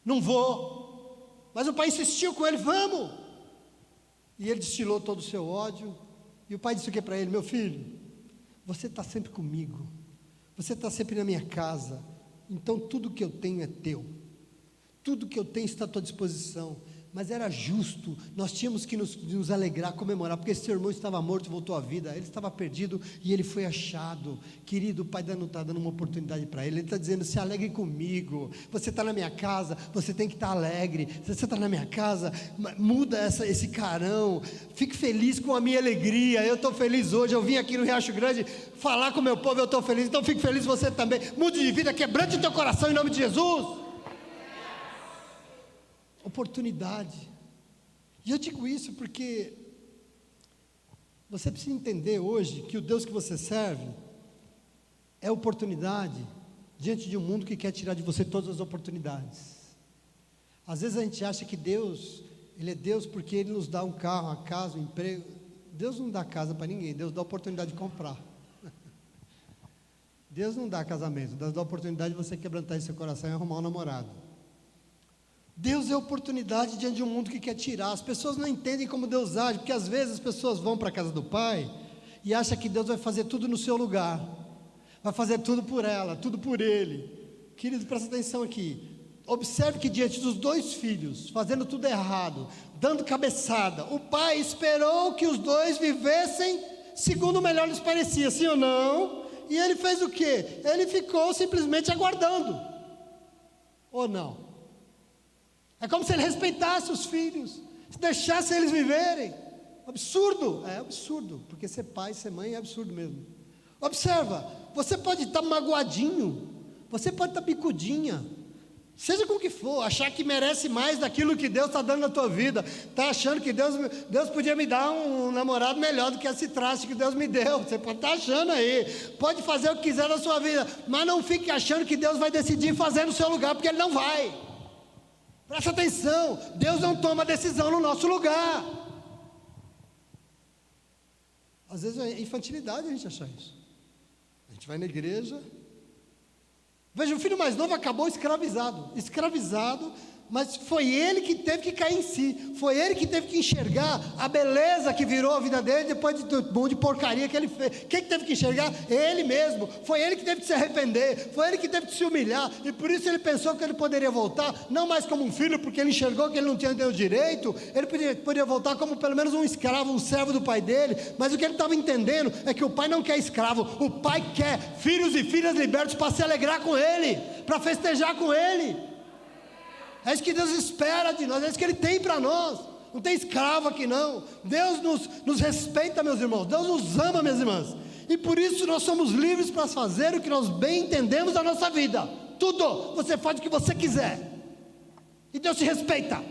Não vou. Mas o pai insistiu com ele, vamos. E ele destilou todo o seu ódio. E o pai disse o que para ele? Meu filho, você está sempre comigo, você está sempre na minha casa, então tudo que eu tenho é teu, tudo que eu tenho está à tua disposição. mas era justo, nós tínhamos que nos alegrar, comemorar, porque esse seu irmão estava morto e voltou à vida, ele estava perdido e ele foi achado. Querido, o Pai está dando uma oportunidade para ele está dizendo: se alegre comigo, você está na minha casa, você tem que estar alegre, se você está na minha casa, muda esse carão, fique feliz com a minha alegria. Eu estou feliz hoje, eu vim aqui no Riacho Grande falar com o meu povo, eu estou feliz, então fique feliz você também, mude de vida, quebrante o teu coração em nome de Jesus. Oportunidade. E eu digo isso porque você precisa entender hoje que o Deus que você serve é oportunidade diante de um mundo que quer tirar de você todas as oportunidades. Às vezes a gente acha que Deus, Ele é Deus porque Ele nos dá um carro, uma casa, um emprego. Deus não dá casa para ninguém, Deus dá a oportunidade de comprar. Deus não dá casamento, Deus dá a oportunidade de você quebrantar esse seu coração e arrumar um namorado. Deus é oportunidade diante de um mundo que quer tirar. As pessoas não entendem como Deus age, porque às vezes as pessoas vão para a casa do Pai e acham que Deus vai fazer tudo no seu lugar, vai fazer tudo por ela, tudo por ele. Querido, presta atenção aqui. Observe que diante dos dois filhos, fazendo tudo errado, dando cabeçada, o pai esperou que os dois vivessem segundo o melhor lhes parecia, sim ou não? E ele fez o quê? Ele ficou simplesmente aguardando, ou não? É como se ele respeitasse os filhos, deixasse eles viverem. Absurdo, é absurdo, porque ser pai, ser mãe é absurdo mesmo. Observa, você pode estar magoadinho, você pode estar bicudinha, seja com o que for, achar que merece mais daquilo que Deus está dando na tua vida, está achando que Deus podia me dar um namorado melhor do que esse traste que Deus me deu. Você pode estar achando aí, pode fazer o que quiser na sua vida, mas não fique achando que Deus vai decidir fazer no seu lugar, porque Ele não vai. Presta atenção, Deus não toma decisão no nosso lugar. Às vezes é infantilidade a gente achar isso. A gente vai na igreja, veja, o filho mais novo acabou escravizado, mas foi ele que teve que cair em si, foi ele que teve que enxergar a beleza que virou a vida dele depois de monte de porcaria que ele fez. Quem que teve que enxergar? Ele mesmo. Foi ele que teve que se arrepender, foi ele que teve que se humilhar, e por isso ele pensou que ele poderia voltar, não mais como um filho, porque ele enxergou que ele não tinha o direito, ele poderia voltar como pelo menos um escravo, um servo do pai dele, mas o que ele estava entendendo é que o pai não quer escravo, o pai quer filhos e filhas libertos para se alegrar com ele, para festejar com ele. É isso que Deus espera de nós, é isso que Ele tem para nós. Não tem escravo aqui não. Deus nos respeita, meus irmãos, Deus nos ama, minhas irmãs, e por isso nós somos livres para fazer o que nós bem entendemos da nossa vida. Tudo, você faz o que você quiser, e Deus te respeita.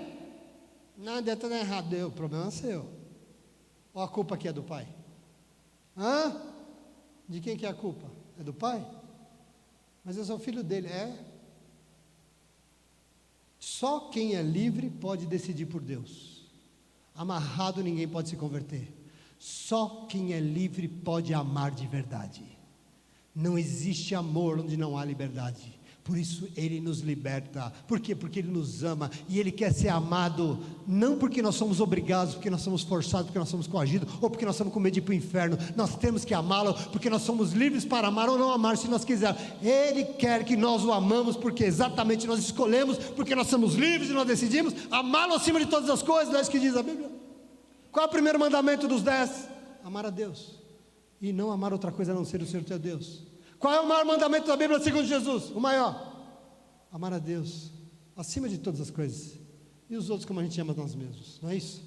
Nada está errado, o problema é seu. Ou a culpa aqui é do pai? De quem que é a culpa? É do pai? Mas eu sou filho dele, Só quem é livre pode decidir por Deus. Amarrado ninguém pode se converter. Só quem é livre pode amar de verdade. Não existe amor onde não há liberdade. Por isso Ele nos liberta. Por quê? Porque Ele nos ama e Ele quer ser amado, não porque nós somos obrigados, porque nós somos forçados, porque nós somos coagidos, ou porque nós estamos com medo de ir para o inferno. Nós temos que amá-lo, porque nós somos livres para amar ou não amar, se nós quisermos. Ele quer que nós o amamos, porque exatamente nós escolhemos, porque nós somos livres e nós decidimos amá-lo acima de todas as coisas. Não é isso que diz a Bíblia? Qual é o primeiro mandamento dos 10? Amar a Deus, e não amar outra coisa a não ser o Senhor teu Deus. Qual é o maior mandamento da Bíblia segundo Jesus? O maior: amar a Deus acima de todas as coisas, e os outros como a gente ama nós mesmos. Não é isso?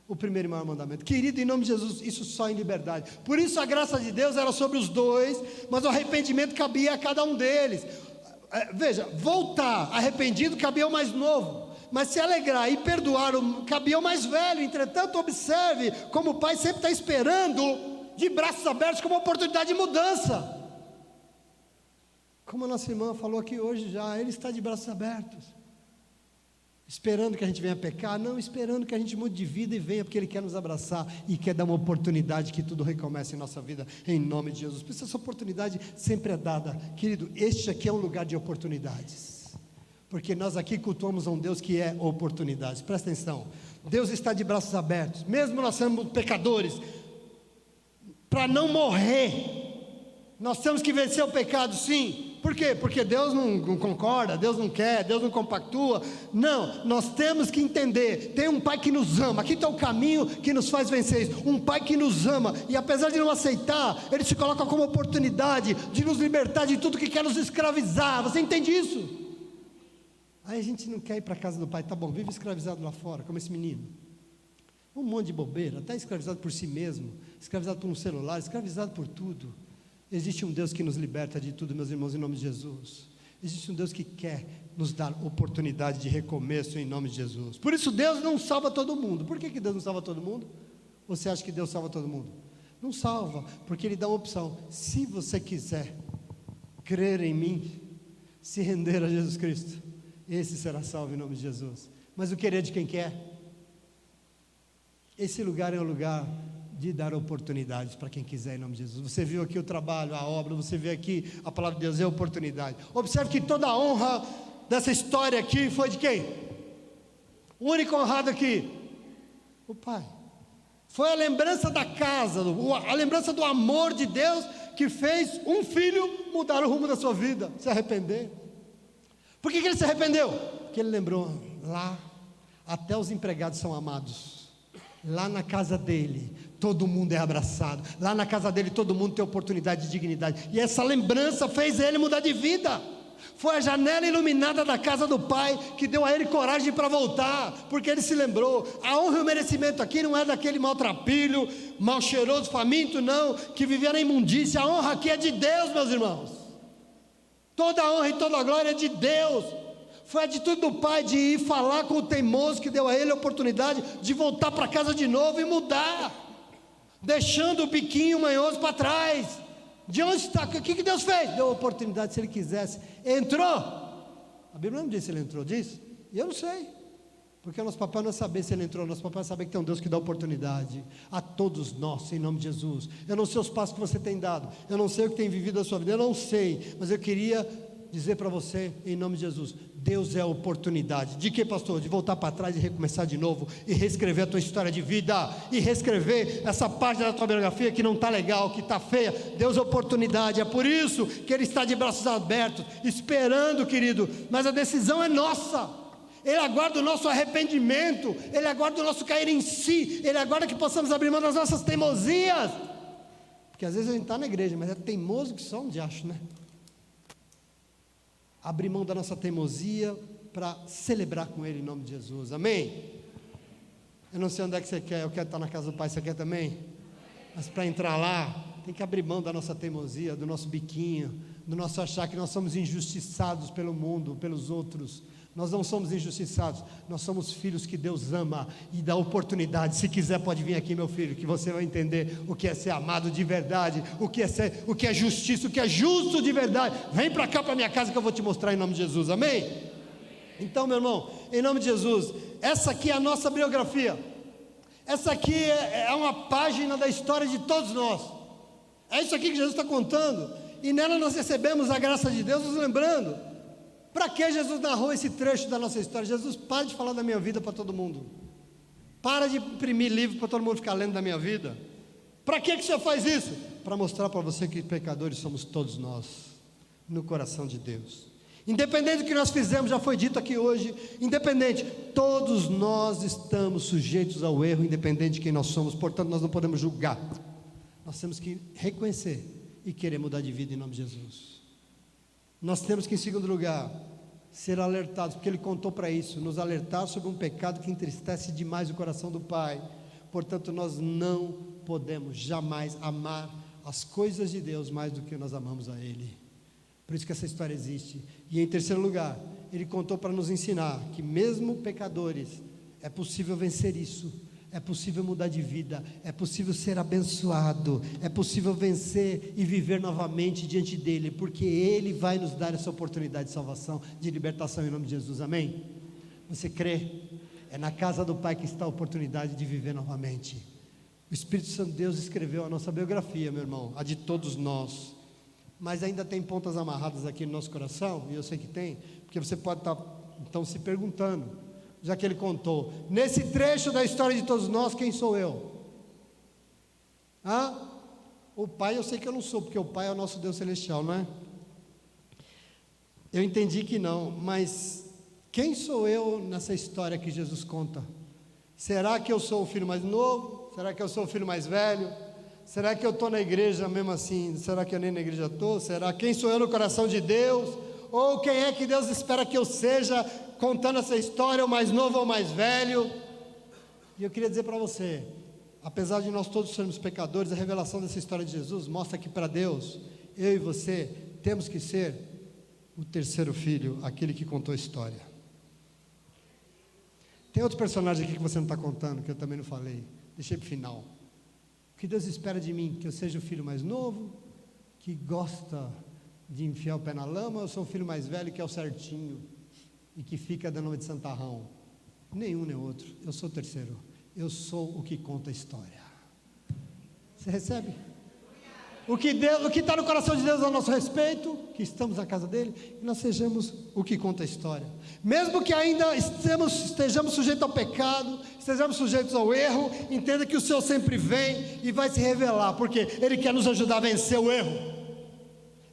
O primeiro e maior mandamento. Querido, em nome de Jesus, isso só em liberdade. Por isso a graça de Deus era sobre os dois, mas o arrependimento cabia a cada um deles. Veja, voltar arrependido cabia ao mais novo, mas se alegrar e perdoar cabia ao mais velho. Entretanto, observe como o pai sempre está esperando de braços abertos como uma oportunidade de mudança. Como a nossa irmã falou aqui hoje já, Ele está de braços abertos, esperando que a gente venha pecar, não, esperando que a gente mude de vida e venha, porque Ele quer nos abraçar e quer dar uma oportunidade que tudo recomece em nossa vida, em nome de Jesus. Por isso essa oportunidade sempre é dada, querido. Este aqui é um lugar de oportunidades, porque nós aqui cultuamos a um Deus que é oportunidades. Presta atenção, Deus está de braços abertos, mesmo nós sendo pecadores. Para não morrer, nós temos que vencer o pecado, sim, Por quê? Porque Deus não concorda, Deus não quer, Deus não compactua. Não, nós temos que entender, tem um Pai que nos ama, aqui está o caminho que nos faz vencer isso, um Pai que nos ama, e apesar de não aceitar, Ele se coloca como oportunidade de nos libertar de tudo que quer nos escravizar. Você entende isso? Aí a gente não quer ir para a casa do Pai, tá bom, vive escravizado lá fora, como esse menino. Um monte de bobeira, até escravizado por si mesmo, escravizado por um celular, escravizado por tudo. Existe um Deus que nos liberta de tudo, meus irmãos, em nome de Jesus. Existe um Deus que quer nos dar oportunidade de recomeço em nome de Jesus. Por isso Deus não salva todo mundo. Por que Deus não salva todo mundo? Você acha que Deus salva todo mundo? Não salva, porque Ele dá uma opção. Se você quiser crer em mim, se render a Jesus Cristo, esse será salvo em nome de Jesus. Mas o querer de quem quer? Esse lugar é um lugar de dar oportunidades para quem quiser em nome de Jesus. Você viu aqui o trabalho, a obra, você vê aqui a palavra de Deus, é oportunidade. Observe que toda a honra dessa história aqui foi de quem? O único honrado aqui, o Pai. Foi a lembrança da casa, a lembrança do amor de Deus que fez um filho mudar o rumo da sua vida, se arrepender. Por que ele se arrependeu? Porque ele lembrou, lá até os empregados são amados. Lá na casa dele, todo mundo é abraçado. Lá na casa dele, todo mundo tem oportunidade de dignidade. E essa lembrança fez ele mudar de vida. Foi a janela iluminada da casa do Pai que deu a ele coragem para voltar, porque ele se lembrou. A honra e o merecimento aqui não é daquele maltrapilho, mal cheiroso, faminto, não, que vivia na imundícia. A honra aqui é de Deus, meus irmãos. Toda a honra e toda a glória é de Deus. Foi a atitude do Pai de ir falar com o teimoso que deu a ele a oportunidade de voltar para casa de novo e mudar, deixando o biquinho manhoso para trás. De onde está? O que Deus fez? Deu a oportunidade, se Ele quisesse. Entrou? A Bíblia não diz se Ele entrou, diz? E eu não sei, porque o nosso papel não é saber se Ele entrou, nosso papel é saber que tem um Deus que dá oportunidade a todos nós, em nome de Jesus. Eu não sei os passos que você tem dado, eu não sei o que tem vivido a sua vida, eu não sei, mas eu queria dizer para você, em nome de Jesus, Deus é a oportunidade. De que, pastor? De voltar para trás e recomeçar de novo, e reescrever a tua história de vida, e reescrever essa página da tua biografia que não está legal, que está feia. Deus é a oportunidade, é por isso que Ele está de braços abertos, esperando, querido, mas a decisão é nossa. Ele aguarda o nosso arrependimento, Ele aguarda o nosso cair em si, Ele aguarda que possamos abrir mão das nossas teimosias, porque às vezes a gente está na igreja, mas é teimoso que só um diacho, né? Abrir mão da nossa teimosia para celebrar com Ele em nome de Jesus, amém? Eu não sei onde é que você quer, eu quero estar na casa do Pai, você quer também? Mas para entrar lá, tem que abrir mão da nossa teimosia, do nosso biquinho, do nosso achar que nós somos injustiçados pelo mundo, pelos outros. Nós não somos injustiçados, nós somos filhos que Deus ama e dá oportunidade. Se quiser pode vir aqui, meu filho, que você vai entender o que é ser amado de verdade, o que é justiça, o que é justo de verdade. Vem para cá, para minha casa, que eu vou te mostrar em nome de Jesus, amém? Então, meu irmão, em nome de Jesus, essa aqui é a nossa biografia. Essa aqui é uma página da história de todos nós. É isso aqui que Jesus está contando, e nela nós recebemos a graça de Deus, nos lembrando. Para que Jesus narrou esse trecho da nossa história? Jesus, para de falar da minha vida para todo mundo. Para de imprimir livro para todo mundo ficar lendo da minha vida. Para que o Senhor faz isso? Para mostrar para você que pecadores somos todos nós, no coração de Deus. Independente do que nós fizemos, já foi dito aqui hoje, independente, todos nós estamos sujeitos ao erro, independente de quem nós somos, portanto nós não podemos julgar. Nós temos que reconhecer e querer mudar de vida em nome de Jesus. Nós temos que, em segundo lugar, ser alertados, porque Ele contou para isso, nos alertar sobre um pecado que entristece demais o coração do Pai. Portanto, nós não podemos jamais amar as coisas de Deus mais do que nós amamos a Ele. Por isso que essa história existe. E em terceiro lugar, Ele contou para nos ensinar que mesmo pecadores, é possível vencer isso. É possível mudar de vida, é possível ser abençoado, é possível vencer e viver novamente diante dEle, porque Ele vai nos dar essa oportunidade de salvação, de libertação em nome de Jesus, amém? Você crê? É na casa do Pai que está a oportunidade de viver novamente. O Espírito Santo de Deus escreveu a nossa biografia, meu irmão, a de todos nós, mas ainda tem pontas amarradas aqui no nosso coração, e eu sei que tem, porque você pode estar então se perguntando, já que Ele contou, nesse trecho da história de todos nós, quem sou eu? O Pai eu sei que eu não sou, porque o Pai é o nosso Deus celestial, não é? eu entendi que não, mas quem sou eu nessa história que Jesus conta? Será que eu sou o filho mais novo? Será que eu sou o filho mais velho? Será que eu estou na igreja mesmo assim? Será que eu nem na igreja estou? Será quem sou eu no coração de Deus? Ou quem é que Deus espera que eu seja, contando essa história, o mais novo ou o mais velho? E eu queria dizer para você, apesar de nós todos sermos pecadores, a revelação dessa história de Jesus mostra que para Deus, eu e você, temos que ser o terceiro filho, aquele que contou a história. Tem outro personagem aqui que você não está contando, que eu também não falei, deixei para o final. O que Deus espera de mim? Que eu seja o filho mais novo, que gosta de enfiar o pé na lama, ou eu sou o filho mais velho, que é o certinho, e que fica dando uma de santarrão? Nenhum nem outro, eu sou o terceiro, eu sou o que conta a história. Você recebe? O que está no coração de Deus a nosso respeito, que estamos na casa dele, e nós sejamos o que conta a história. Mesmo que ainda estejamos sujeitos ao pecado, estejamos sujeitos ao erro, entenda que o Senhor sempre vem e vai se revelar, porque Ele quer nos ajudar a vencer o erro.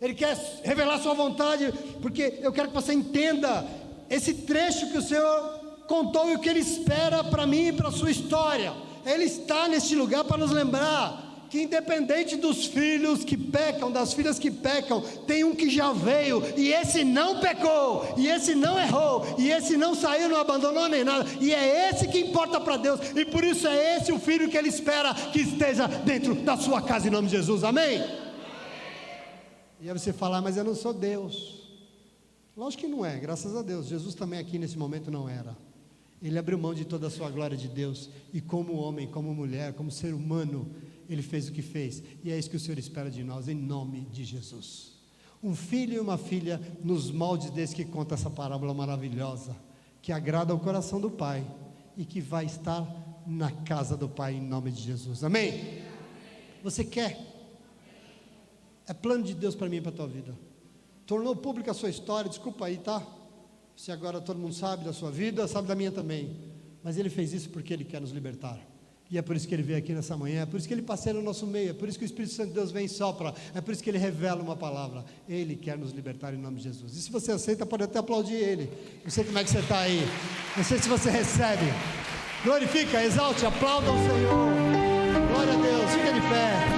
Ele quer revelar a sua vontade, porque eu quero que você entenda esse trecho que o Senhor contou e o que Ele espera para mim e para a sua história. Ele está neste lugar para nos lembrar que independente dos filhos que pecam, das filhas que pecam, tem um que já veio, e esse não pecou, e esse não errou, e esse não saiu, não abandonou nem nada, e é esse que importa para Deus, e por isso é esse o filho que Ele espera que esteja dentro da sua casa, em nome de Jesus, amém? E aí você fala, mas eu não sou Deus. Lógico que não é, graças a Deus. Jesus também aqui nesse momento não era. Ele abriu mão de toda a sua glória de Deus, e como homem, como mulher, como ser humano, Ele fez o que fez, e é isso que o Senhor espera de nós, em nome de Jesus. Um filho e uma filha nos moldes desse que conta essa parábola maravilhosa, que agrada ao coração do Pai, e que vai estar na casa do Pai, em nome de Jesus, amém? Você quer? É plano de Deus para mim e para a tua vida. Tornou pública a sua história, desculpa aí, tá? Se agora todo mundo sabe da sua vida, sabe da minha também, mas Ele fez isso porque Ele quer nos libertar. E é por isso que Ele veio aqui nessa manhã, é por isso que Ele passeia no nosso meio, é por isso que o Espírito Santo de Deus vem e sopra, é por isso que Ele revela uma palavra. Ele quer nos libertar em nome de Jesus. E se você aceita, pode até aplaudir Ele. Não sei como é que você está aí, não sei se você recebe. Glorifica, exalte, aplauda ao Senhor. Glória a Deus, fica de pé.